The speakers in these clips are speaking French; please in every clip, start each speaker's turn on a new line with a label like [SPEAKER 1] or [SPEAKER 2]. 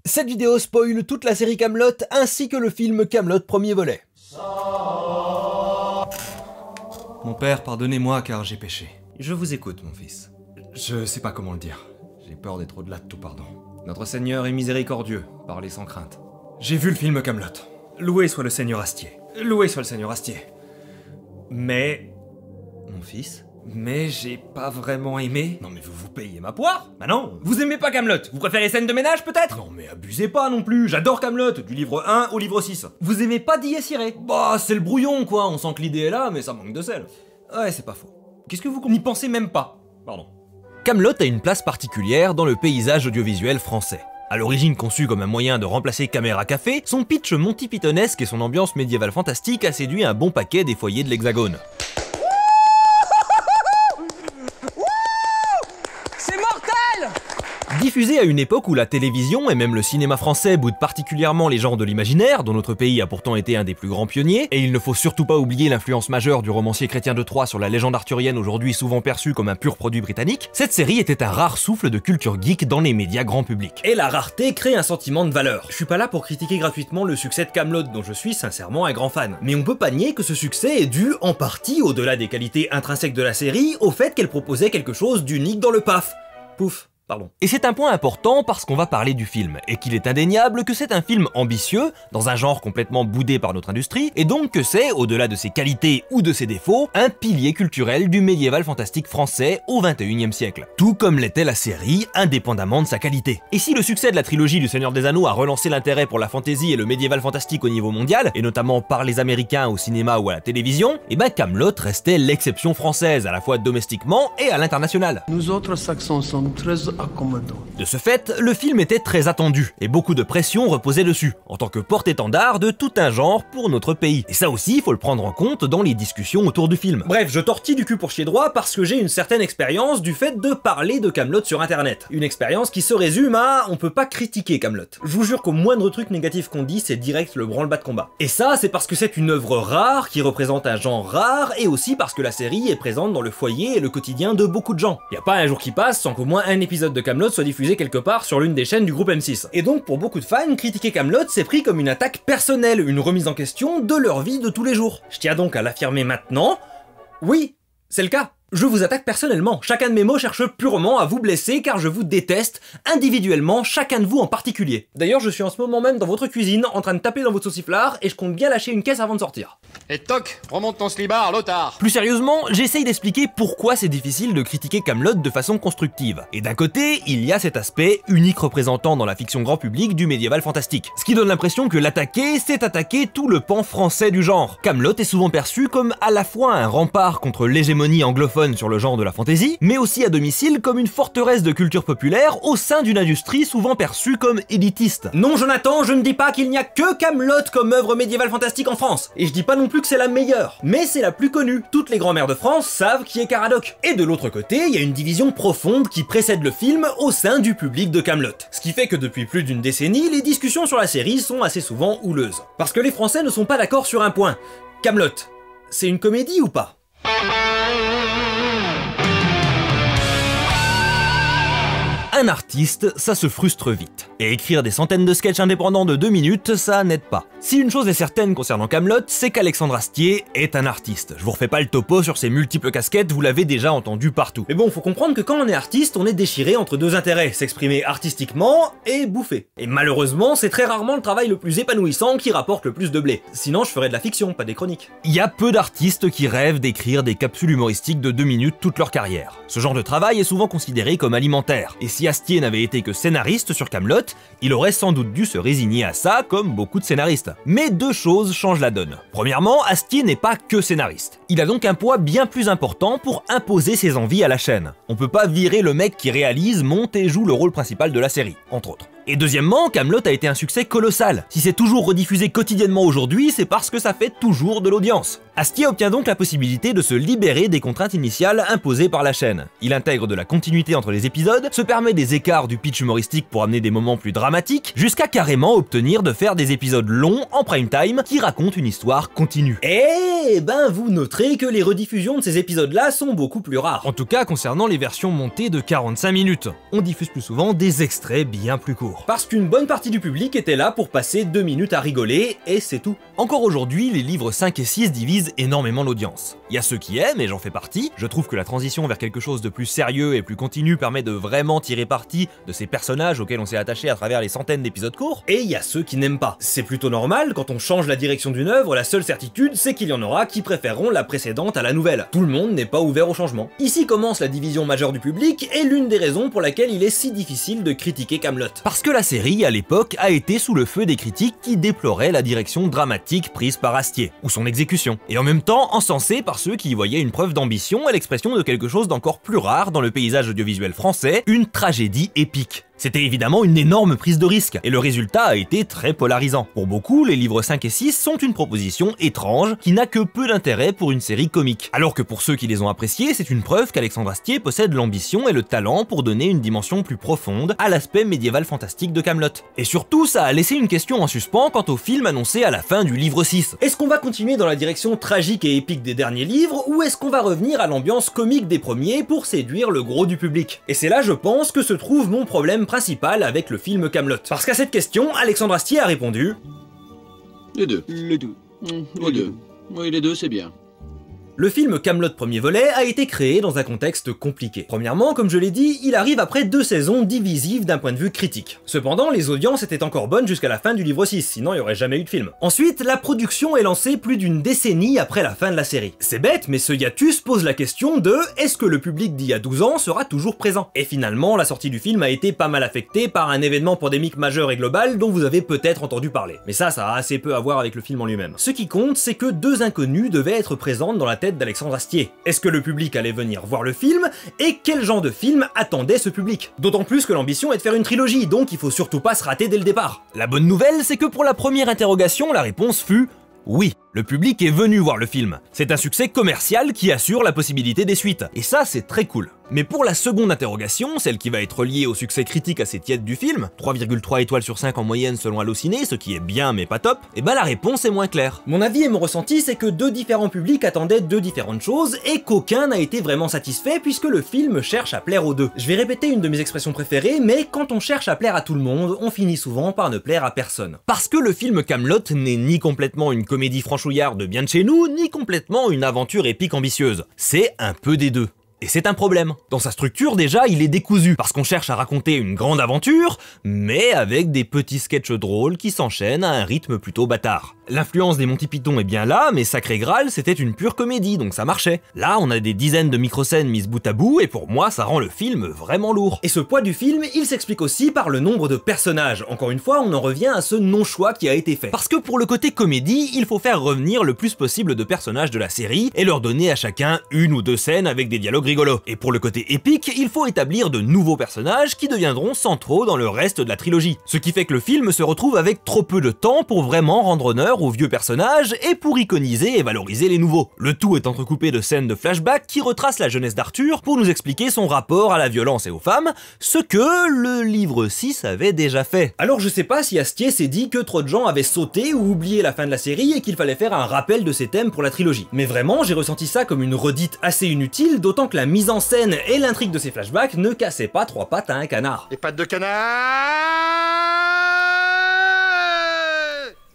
[SPEAKER 1] Cette vidéo spoil toute la série Kaamelott ainsi que le film Kaamelott premier volet.
[SPEAKER 2] Mon père, pardonnez-moi car j'ai péché. Je vous écoute, mon fils. Je sais pas comment le dire. J'ai peur d'être au-delà de tout pardon. Notre Seigneur est miséricordieux, parlez sans crainte. J'ai vu le film Kaamelott. Loué soit le Seigneur Astier. Loué soit le Seigneur Astier. Mais... Mon fils ? Mais j'ai pas vraiment aimé. Non mais vous payez ma poire. Bah non. Vous aimez pas Kaamelott. Vous préférez scène de ménage peut-être? Non mais abusez pas non plus. J'adore Kaamelott, du livre 1 au livre 6. Vous aimez pas Dies Irae? Bah c'est le brouillon quoi, on sent que l'idée est là mais ça manque de sel. Ouais c'est pas faux. Qu'est-ce que vous n'y pensez même pas? Pardon.
[SPEAKER 1] Kaamelott a une place particulière dans le paysage audiovisuel français. À l'origine conçu comme un moyen de remplacer Caméra Café, son pitch Monty Pythonesque et son ambiance médiévale fantastique a séduit un bon paquet des foyers de l'Hexagone. Diffusé à une époque où la télévision et même le cinéma français boudent particulièrement les genres de l'imaginaire, dont notre pays a pourtant été un des plus grands pionniers, et il ne faut surtout pas oublier l'influence majeure du romancier Chrétien de Troyes sur la légende arthurienne aujourd'hui souvent perçue comme un pur produit britannique, cette série était un rare souffle de culture geek dans les médias grand public. Et la rareté crée un sentiment de valeur. Je suis pas là pour critiquer gratuitement le succès de Kaamelott, dont je suis sincèrement un grand fan. Mais on peut pas nier que ce succès est dû, en partie, au-delà des qualités intrinsèques de la série, au fait qu'elle proposait quelque chose d'unique dans le PAF. Pouf. Pardon. Et c'est un point important parce qu'on va parler du film, et qu'il est indéniable que c'est un film ambitieux, dans un genre complètement boudé par notre industrie, et donc que c'est, au-delà de ses qualités ou de ses défauts, un pilier culturel du médiéval fantastique français au XXIe siècle. Tout comme l'était la série, indépendamment de sa qualité. Et si le succès de la trilogie du Seigneur des Anneaux a relancé l'intérêt pour la fantasy et le médiéval fantastique au niveau mondial, et notamment par les Américains au cinéma ou à la télévision, et ben Kaamelott restait l'exception française, à la fois domestiquement et à l'international.
[SPEAKER 3] Nous autres Saxons sommes très accommodants.
[SPEAKER 1] De ce fait, le film était très attendu, et beaucoup de pression reposait dessus, en tant que porte-étendard de tout un genre pour notre pays. Et ça aussi, il faut le prendre en compte dans les discussions autour du film. Bref, je tortille du cul pour chier droit parce que j'ai une certaine expérience du fait de parler de Kaamelott sur internet. Une expérience qui se résume à on peut pas critiquer Kaamelott. Je vous jure qu'au moindre truc négatif qu'on dit, c'est direct le branle-bas de combat. Et ça, c'est parce que c'est une œuvre rare qui représente un genre rare, et aussi parce que la série est présente dans le foyer et le quotidien de beaucoup de gens. Y a pas un jour qui passe sans qu'au moins un épisode de Kaamelott soit diffusé quelque part sur l'une des chaînes du groupe M6. Et donc pour beaucoup de fans, critiquer Kaamelott c'est pris comme une attaque personnelle, une remise en question de leur vie de tous les jours. Je tiens donc à l'affirmer maintenant, oui, c'est le cas. Je vous attaque personnellement. Chacun de mes mots cherche purement à vous blesser car je vous déteste, individuellement, chacun de vous en particulier. D'ailleurs, je suis en ce moment même dans votre cuisine, en train de taper dans votre sauciflard, et je compte bien lâcher une caisse avant de sortir.
[SPEAKER 4] Et toc, remonte ton slibard, l'otard.
[SPEAKER 1] Plus sérieusement, j'essaye d'expliquer pourquoi c'est difficile de critiquer Kaamelott de façon constructive. Et d'un côté, il y a cet aspect, unique représentant dans la fiction grand public du médiéval fantastique. Ce qui donne l'impression que l'attaquer, c'est attaquer tout le pan français du genre. Kaamelott est souvent perçu comme à la fois un rempart contre l'hégémonie anglophone sur le genre de la fantasy, mais aussi à domicile comme une forteresse de culture populaire au sein d'une industrie souvent perçue comme élitiste. Non Jonathan, je ne dis pas qu'il n'y a que Kaamelott comme œuvre médiévale fantastique en France, et je dis pas non plus que c'est la meilleure, mais c'est la plus connue. Toutes les grand-mères de France savent qui est Caradoc. Et de l'autre côté, il y a une division profonde qui précède le film au sein du public de Kaamelott. Ce qui fait que depuis plus d'une décennie, les discussions sur la série sont assez souvent houleuses. Parce que les Français ne sont pas d'accord sur un point. Kaamelott, c'est une comédie ou pas ? Un artiste, ça se frustre vite. Et écrire des centaines de sketchs indépendants de 2 minutes, ça n'aide pas. Si une chose est certaine concernant Kaamelott, c'est qu'Alexandre Astier est un artiste. Je vous refais pas le topo sur ses multiples casquettes, vous l'avez déjà entendu partout. Mais bon, faut comprendre que quand on est artiste, on est déchiré entre deux intérêts, s'exprimer artistiquement et bouffer. Et malheureusement, c'est très rarement le travail le plus épanouissant qui rapporte le plus de blé. Sinon, je ferais de la fiction, pas des chroniques. Il y a peu d'artistes qui rêvent d'écrire des capsules humoristiques de 2 minutes toute leur carrière. Ce genre de travail est souvent considéré comme alimentaire. Et si Astier n'avait été que scénariste sur Kaamelott, il aurait sans doute dû se résigner à ça comme beaucoup de scénaristes. Mais deux choses changent la donne. Premièrement, Astier n'est pas que scénariste. Il a donc un poids bien plus important pour imposer ses envies à la chaîne. On peut pas virer le mec qui réalise, monte et joue le rôle principal de la série, entre autres. Et deuxièmement, Kaamelott a été un succès colossal. Si c'est toujours rediffusé quotidiennement aujourd'hui, c'est parce que ça fait toujours de l'audience. Astier obtient donc la possibilité de se libérer des contraintes initiales imposées par la chaîne. Il intègre de la continuité entre les épisodes, se permet des écarts du pitch humoristique pour amener des moments plus dramatiques, jusqu'à carrément obtenir de faire des épisodes longs en prime time qui racontent une histoire continue. Et ben vous noterez que les rediffusions de ces épisodes-là sont beaucoup plus rares. En tout cas concernant les versions montées de 45 minutes. On diffuse plus souvent des extraits bien plus courts. d'humour. Parce qu'une bonne partie du public était là pour passer 2 minutes à rigoler, et c'est tout. Encore aujourd'hui, les livres 5 et 6 divisent énormément l'audience. Il y a ceux qui aiment, et j'en fais partie, je trouve que la transition vers quelque chose de plus sérieux et plus continu permet de vraiment tirer parti de ces personnages auxquels on s'est attaché à travers les centaines d'épisodes courts, et il y a ceux qui n'aiment pas. C'est plutôt normal, quand on change la direction d'une œuvre, la seule certitude c'est qu'il y en aura qui préféreront la précédente à la nouvelle. Tout le monde n'est pas ouvert au changement. Ici commence la division majeure du public, et l'une des raisons pour laquelle il est si difficile de critiquer Kaamelott. Parce que la série, à l'époque, a été sous le feu des critiques qui déploraient la direction dramatique prise par Astier, ou son exécution, et en même temps encensée par ceux qui y voyaient une preuve d'ambition et l'expression de quelque chose d'encore plus rare dans le paysage audiovisuel français, une tragédie épique. C'était évidemment une énorme prise de risque, et le résultat a été très polarisant. Pour beaucoup, les livres 5 et 6 sont une proposition étrange qui n'a que peu d'intérêt pour une série comique. Alors que pour ceux qui les ont appréciés, c'est une preuve qu'Alexandre Astier possède l'ambition et le talent pour donner une dimension plus profonde à l'aspect médiéval fantastique de Kaamelott. Et surtout, ça a laissé une question en suspens quant au film annoncé à la fin du livre 6. Est-ce qu'on va continuer dans la direction tragique et épique des derniers livres, ou est-ce qu'on va revenir à l'ambiance comique des premiers pour séduire le gros du public? Et c'est là, je pense, que se trouve mon problème principal avec le film Kaamelott. Parce qu'à cette question, Alexandre Astier a répondu
[SPEAKER 4] Les deux.
[SPEAKER 3] Les deux.
[SPEAKER 4] Les deux. Oui, les deux, c'est bien.
[SPEAKER 1] Le film Kaamelott premier volet a été créé dans un contexte compliqué. Premièrement, comme je l'ai dit, il arrive après 2 saisons divisives d'un point de vue critique. Cependant, les audiences étaient encore bonnes jusqu'à la fin du livre 6, sinon il n'y aurait jamais eu de film. Ensuite, la production est lancée plus d'une décennie après la fin de la série. C'est bête, mais ce hiatus pose la question de est-ce que le public d'il y a 12 ans sera toujours présent? Et finalement, la sortie du film a été pas mal affectée par un événement pandémique majeur et global dont vous avez peut-être entendu parler. Mais ça a assez peu à voir avec le film en lui-même. Ce qui compte, c'est que 2 inconnues devaient être présentes dans la tête d'Alexandre Astier. Est-ce que le public allait venir voir le film, et quel genre de film attendait ce public? D'autant plus que l'ambition est de faire une trilogie, donc il faut surtout pas se rater dès le départ. La bonne nouvelle, c'est que pour la première interrogation, la réponse fut oui. Le public est venu voir le film. C'est un succès commercial qui assure la possibilité des suites. Et ça, c'est très cool. Mais pour la seconde interrogation, celle qui va être liée au succès critique assez tiède du film, 3,3 étoiles sur 5 en moyenne selon Allociné, ce qui est bien mais pas top, et bah la réponse est moins claire. Mon avis et mon ressenti, c'est que 2 différents publics attendaient 2 différentes choses, et qu'aucun n'a été vraiment satisfait puisque le film cherche à plaire aux deux. Je vais répéter une de mes expressions préférées, mais quand on cherche à plaire à tout le monde, on finit souvent par ne plaire à personne. Parce que le film Kaamelott n'est ni complètement une comédie franchouillarde bien de chez nous, ni complètement une aventure épique ambitieuse. C'est un peu des deux. Et c'est un problème. Dans sa structure, déjà, il est décousu, parce qu'on cherche à raconter une grande aventure, mais avec des petits sketchs drôles qui s'enchaînent à un rythme plutôt bâtard. L'influence des Monty Python est bien là, mais Sacré Graal, c'était une pure comédie, donc ça marchait. Là, on a des dizaines de micro-scènes mises bout à bout, et pour moi, ça rend le film vraiment lourd. Et ce poids du film, il s'explique aussi par le nombre de personnages. Encore une fois, on en revient à ce non-choix qui a été fait. Parce que pour le côté comédie, il faut faire revenir le plus possible de personnages de la série, et leur donner à chacun 1 ou 2 scènes avec des dialogues rigolo. Et pour le côté épique, il faut établir de nouveaux personnages qui deviendront centraux dans le reste de la trilogie. Ce qui fait que le film se retrouve avec trop peu de temps pour vraiment rendre honneur aux vieux personnages et pour iconiser et valoriser les nouveaux. Le tout est entrecoupé de scènes de flashback qui retracent la jeunesse d'Arthur pour nous expliquer son rapport à la violence et aux femmes, ce que le livre 6 avait déjà fait. Alors je sais pas si Astier s'est dit que trop de gens avaient sauté ou oublié la fin de la série et qu'il fallait faire un rappel de ces thèmes pour la trilogie. Mais vraiment, j'ai ressenti ça comme une redite assez inutile, d'autant que la mise en scène et l'intrigue de ces flashbacks ne cassaient pas 3 pattes à un canard.
[SPEAKER 4] Les pattes de canard!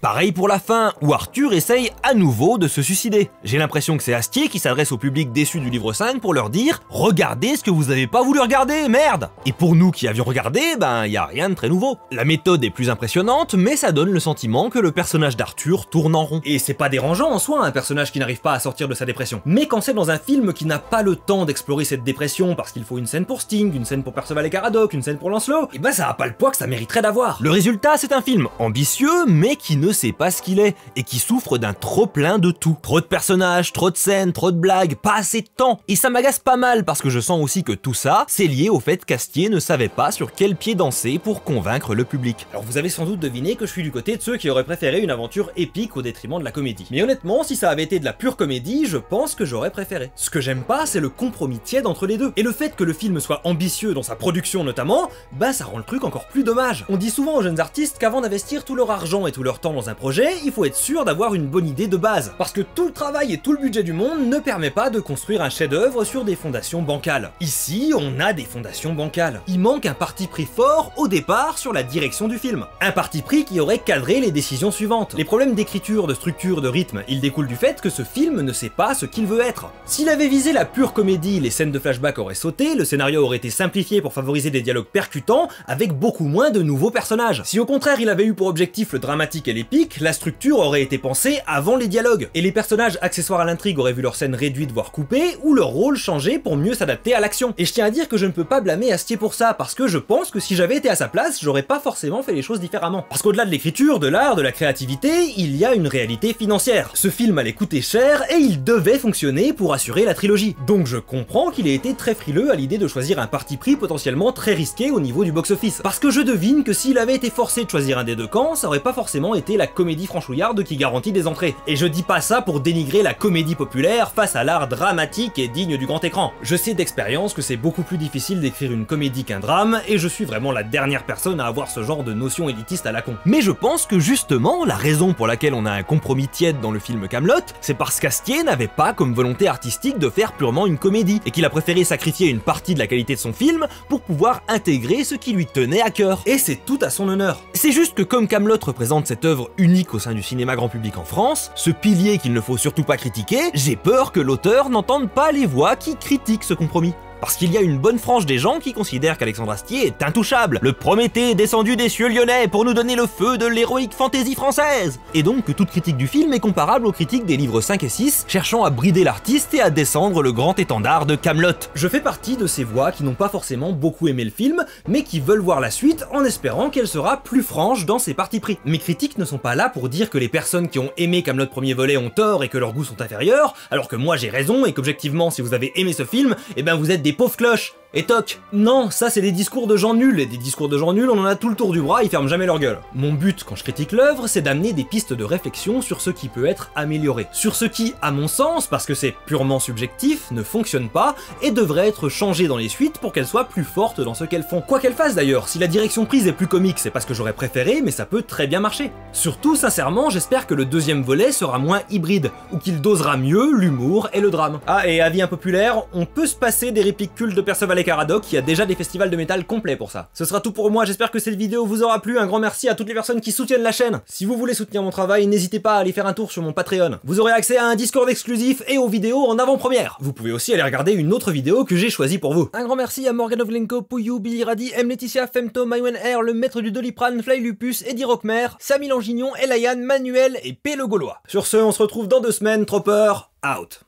[SPEAKER 1] Pareil pour la fin, où Arthur essaye à nouveau de se suicider. J'ai l'impression que c'est Astier qui s'adresse au public déçu du livre 5 pour leur dire « Regardez ce que vous avez pas voulu regarder, merde !» Et pour nous qui avions regardé, ben y a rien de très nouveau. La méthode est plus impressionnante, mais ça donne le sentiment que le personnage d'Arthur tourne en rond. Et c'est pas dérangeant en soi, un personnage qui n'arrive pas à sortir de sa dépression. Mais quand c'est dans un film qui n'a pas le temps d'explorer cette dépression parce qu'il faut une scène pour Sting, une scène pour Perceval et Caradoc, une scène pour Lancelot, et ben ça a pas le poids que ça mériterait d'avoir. Le résultat, c'est un film ambitieux, mais qui ne sait pas ce qu'il est, et qui souffre d'un trop plein de tout. Trop de personnages, trop de scènes, trop de blagues, pas assez de temps. Et ça m'agace pas mal parce que je sens aussi que tout ça, c'est lié au fait qu'Astier ne savait pas sur quel pied danser pour convaincre le public. Alors vous avez sans doute deviné que je suis du côté de ceux qui auraient préféré une aventure épique au détriment de la comédie. Mais honnêtement, si ça avait été de la pure comédie, je pense que j'aurais préféré. Ce que j'aime pas, c'est le compromis tiède entre les deux. Et le fait que le film soit ambitieux dans sa production notamment, bah ça rend le truc encore plus dommage. On dit souvent aux jeunes artistes qu'avant d'investir tout leur argent et tout leur temps dans un projet, il faut être sûr d'avoir une bonne idée de base. Parce que tout le travail et tout le budget du monde ne permet pas de construire un chef-d'œuvre sur des fondations bancales. Ici, on a des fondations bancales. Il manque un parti pris fort au départ sur la direction du film. Un parti pris qui aurait cadré les décisions suivantes. Les problèmes d'écriture, de structure, de rythme, ils découlent du fait que ce film ne sait pas ce qu'il veut être. S'il avait visé la pure comédie, les scènes de flashback auraient sauté, le scénario aurait été simplifié pour favoriser des dialogues percutants avec beaucoup moins de nouveaux personnages. Si au contraire il avait eu pour objectif le dramatique et l'épique, la structure aurait été pensée avant les dialogues, et les personnages accessoires à l'intrigue auraient vu leur scène réduite voire coupée, ou leur rôle changer pour mieux s'adapter à l'action. Et je tiens à dire que je ne peux pas blâmer Astier pour ça, parce que je pense que si j'avais été à sa place, j'aurais pas forcément fait les choses différemment. Parce qu'au-delà de l'écriture, de l'art, de la créativité, il y a une réalité financière. Ce film allait coûter cher, et il devait fonctionner pour assurer la trilogie. Donc je comprends qu'il ait été très frileux à l'idée de choisir un parti pris potentiellement très risqué au niveau du box-office. Parce que je devine que s'il avait été forcé de choisir un des deux camps, ça aurait pas forcément été la comédie franchouillarde qui garantit des entrées. Et je dis pas ça pour dénigrer la comédie populaire face à l'art dramatique et digne du grand écran. Je sais d'expérience que c'est beaucoup plus difficile d'écrire une comédie qu'un drame, et je suis vraiment la dernière personne à avoir ce genre de notion élitiste à la con. Mais je pense que justement, la raison pour laquelle on a un compromis tiède dans le film Kaamelott, c'est parce qu'Astier n'avait pas comme volonté artistique de faire purement une comédie, et qu'il a préféré sacrifier une partie de la qualité de son film pour pouvoir intégrer ce qui lui tenait à cœur. Et c'est tout à son honneur. C'est juste que comme Kaamelott représente cette œuvre unique au sein du cinéma grand public en France, ce pilier qu'il ne faut surtout pas critiquer, j'ai peur que l'auteur n'entende pas les voix qui critiquent ce compromis. Parce qu'il y a une bonne frange des gens qui considèrent qu'Alexandre Astier est intouchable, le Prométhée descendu des cieux lyonnais pour nous donner le feu de l'héroïque fantaisie française, et donc que toute critique du film est comparable aux critiques des livres 5 et 6, cherchant à brider l'artiste et à descendre le grand étendard de Kaamelott. Je fais partie de ces voix qui n'ont pas forcément beaucoup aimé le film, mais qui veulent voir la suite en espérant qu'elle sera plus franche dans ses partis pris. Mes critiques ne sont pas là pour dire que les personnes qui ont aimé Kaamelott premier volet ont tort et que leurs goûts sont inférieurs, alors que moi j'ai raison et qu'objectivement si vous avez aimé ce film, eh ben vous êtes des pauvres cloches. Et toc. Non, ça c'est des discours de gens nuls, et des discours de gens nuls on en a tout le tour du bras, ils ferment jamais leur gueule. Mon but quand je critique l'œuvre, c'est d'amener des pistes de réflexion sur ce qui peut être amélioré. Sur ce qui, à mon sens, parce que c'est purement subjectif, ne fonctionne pas, et devrait être changé dans les suites pour qu'elles soient plus fortes dans ce qu'elles font. Quoi qu'elles fassent d'ailleurs, si la direction prise est plus comique, c'est pas ce que j'aurais préféré, mais ça peut très bien marcher. Surtout, sincèrement, j'espère que le deuxième volet sera moins hybride, ou qu'il dosera mieux l'humour et le drame. Ah, et avis impopulaire, on peut se passer des répliques cultes de Perceval et Caradoc, qui a déjà des festivals de métal complets pour ça. Ce sera tout pour moi, j'espère que cette vidéo vous aura plu, un grand merci à toutes les personnes qui soutiennent la chaîne. Si vous voulez soutenir mon travail, n'hésitez pas à aller faire un tour sur mon Patreon. Vous aurez accès à un Discord exclusif et aux vidéos en avant-première. Vous pouvez aussi aller regarder une autre vidéo que j'ai choisie pour vous. Un grand merci à Morgan Ovlenko, Pouillou, Billy Radi, M. Laetitia, Femto, Mywen Air, le maître du Doliprane, Fly Lupus, Eddie Rockmer, Samy Langignon, Elayan, Manuel et P. le Gaulois. Sur ce, on se retrouve dans 2 semaines, Tropper, out.